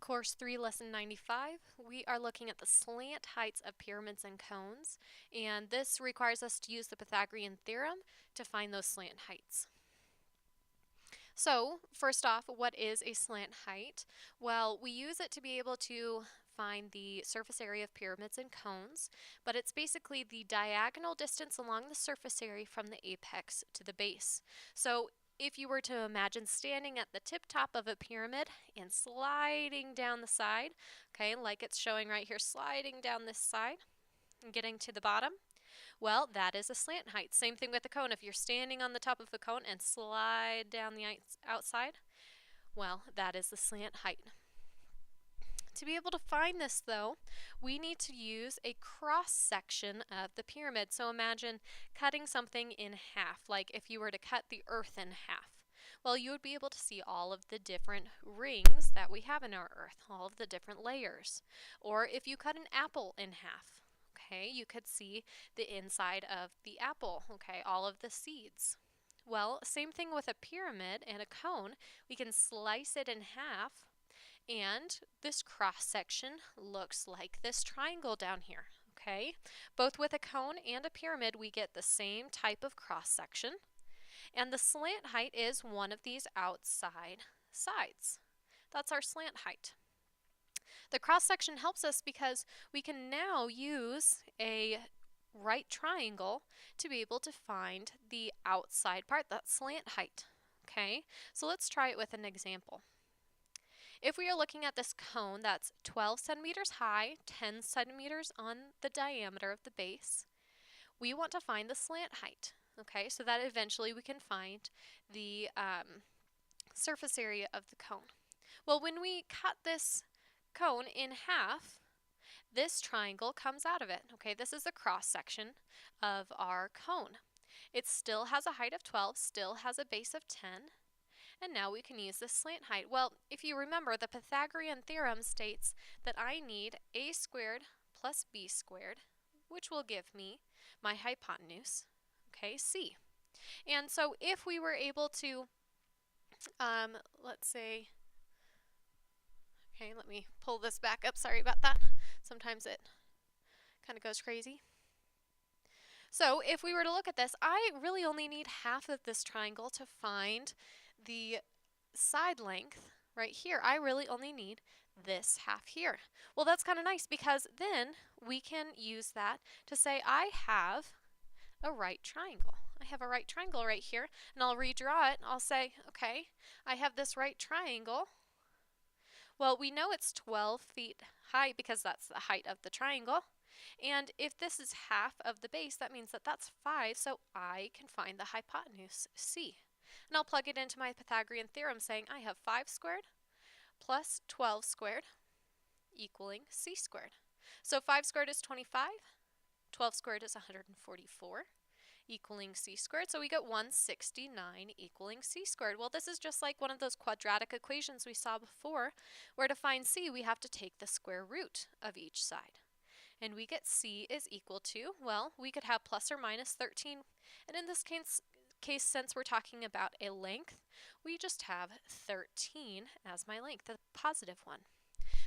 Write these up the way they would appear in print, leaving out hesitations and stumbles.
Course 3, Lesson 95, we are looking at the slant heights of pyramids and cones, and this requires us to use the Pythagorean theorem to find those slant heights. So, first off, what is a slant height? Well, we use it to be able to find the surface area of pyramids and cones, but it's basically the diagonal distance along the surface area from the apex to the base. So, if you were to imagine standing at the tip top of a pyramid and sliding down the side, okay, like it's showing right here, sliding down this side and getting to the bottom, well, that is a slant height. Same thing with a cone. If you're standing on the top of a cone and slide down the outside, well, that is the slant height. To be able to find this, though, we need to use a cross-section of the pyramid. So imagine cutting something in half, like if you were to cut the earth in half. Well, you would be able to see all of the different rings that we have in our earth, all of the different layers. Or if you cut an apple in half, okay, you could see the inside of the apple, okay, all of the seeds. Well, same thing with a pyramid and a cone. We can slice it in half, and this cross section looks like this triangle down here, okay? Both with a cone and a pyramid, we get the same type of cross section, and the slant height is one of these outside sides. That's our slant height. The cross section helps us because we can now use a right triangle to be able to find the outside part, that slant height, okay? So let's try it with an example. If we are looking at this cone that's 12 centimeters high, 10 centimeters on the diameter of the base, we want to find the slant height, okay? So that eventually we can find the surface area of the cone. Well, when we cut this cone in half, this triangle comes out of it, okay? This is the cross section of our cone. It still has a height of 12, still has a base of 10, and now we can use the slant height. Well, if you remember, the Pythagorean theorem states that I need a squared plus b squared, which will give me my hypotenuse, okay, c. And so if we were able to, let's say, okay, let me pull this back up. Sorry about that. Sometimes it kind of goes crazy. So if we were to look at this, I really only need half of this triangle to find the side length right here. I really only need this half here. Well, that's kind of nice because then we can use that to say I have a right triangle. I have a right triangle right here, and I'll redraw it. I'll say, okay, I have this right triangle. Well, we know it's 12 feet high because that's the height of the triangle. And if this is half of the base, that means that that's 5, so I can find the hypotenuse, c. And I'll plug it into my Pythagorean theorem saying I have 5 squared plus 12 squared equaling c squared. So 5 squared is 25, 12 squared is 144, equaling c squared. So we get 169 equaling c squared. Well, this is just like one of those quadratic equations we saw before, where to find c, we have to take the square root of each side. And we get c is equal to, well, we could have plus or minus 13. And in this case, since we're talking about a length, we just have 13 as my length, the positive one.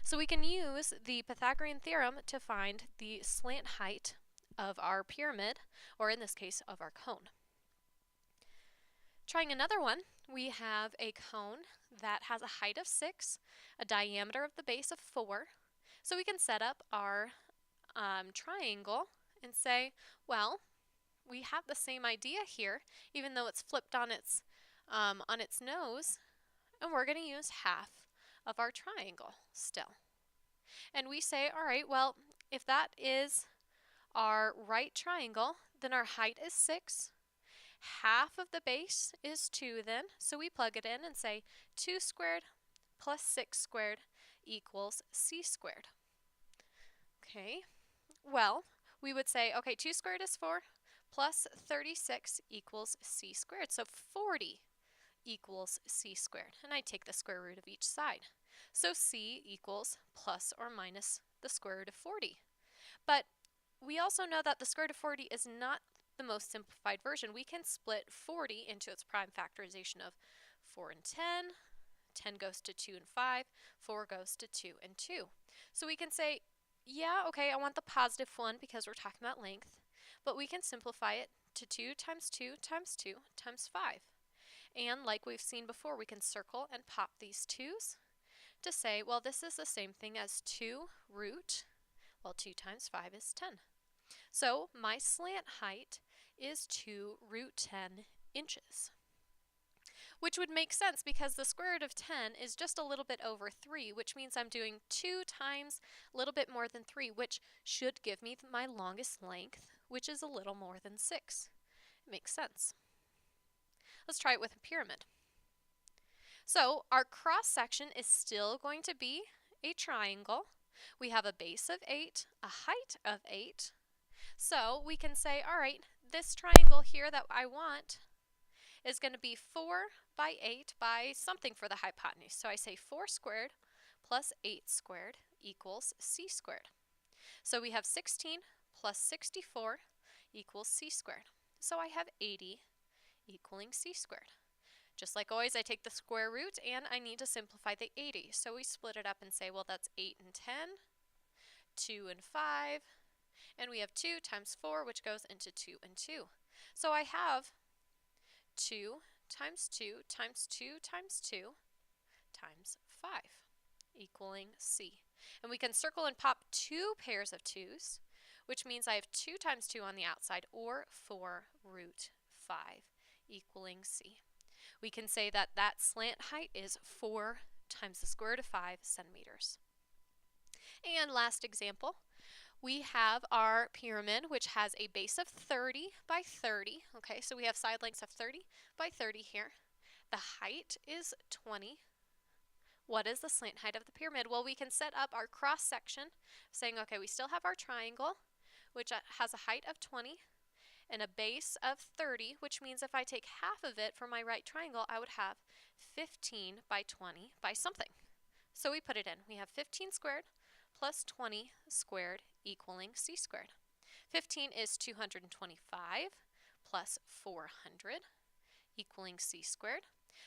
So we can use the Pythagorean theorem to find the slant height of our pyramid, or in this case, of our cone. Trying another one, we have a cone that has a height of 6, a diameter of the base of 4. So we can set up our triangle and say, well, we have the same idea here, even though it's flipped on its nose, and we're going to use half of our triangle still. And we say, all right, well, if that is our right triangle, then our height is 6. Half of the base is 2 then, so we plug it in and say 2 squared plus 6 squared equals c squared. Okay, well, we would say, okay, 2 squared is 4 plus 36 equals c squared. So 40 equals c squared. And I take the square root of each side. So c equals plus or minus the square root of 40. But we also know that the square root of 40 is not the most simplified version. We can split 40 into its prime factorization of 4 and 10, 10 goes to 2 and 5, 4 goes to 2 and 2. So we can say, yeah, okay, I want the positive one because we're talking about length, but we can simplify it to 2 times 2 times 2 times 5. And like we've seen before, we can circle and pop these 2's to say, well, this is the same thing as 2 root, well, 2 times 5 is 10. So my slant height is 2 root 10 inches. Which would make sense because the square root of 10 is just a little bit over 3, which means I'm doing 2 times a little bit more than 3, which should give me my longest length, which is a little more than 6. It makes sense. Let's try it with a pyramid. So our cross section is still going to be a triangle. We have a base of 8, a height of 8. So we can say, all right, this triangle here that I want is going to be 4 by 8 by something for the hypotenuse. So I say 4 squared plus 8 squared equals c squared. So we have 16 plus 64 equals c squared. So I have 80 equaling c squared. Just like always, I take the square root and I need to simplify the 80. So we split it up and say, well, that's 8 and 10, 2 and 5, and we have 2 times 4, which goes into 2 and 2. So I have 2 times 2 times 2 times 2 times 5 equaling c. And we can circle and pop 2 pairs of 2's, which means I have 2 times 2 on the outside, or 4 root 5 equaling c. We can say that that slant height is 4 times the square root of 5 centimeters. And last example, we have our pyramid, which has a base of 30 by 30. Okay, so we have side lengths of 30 by 30 here. The height is 20. What is the slant height of the pyramid? Well, we can set up our cross section saying, okay, we still have our triangle, which has a height of 20 and a base of 30, which means if I take half of it for my right triangle, I would have 15 by 20 by something. So we put it in. We have 15 squared plus 20 squared equaling c squared. 15 is 225 plus 400 equaling c squared.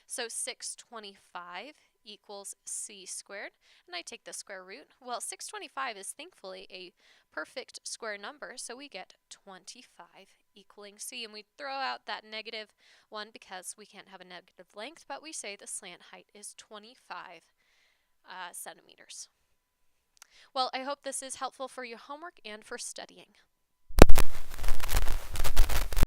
So 625 equals c squared, and I take the square root. Well, 625 is thankfully a perfect square number, so we get 25 equaling c, and we throw out that negative one because we can't have a negative length, but we say the slant height is 25 centimeters. Well, I hope this is helpful for your homework and for studying.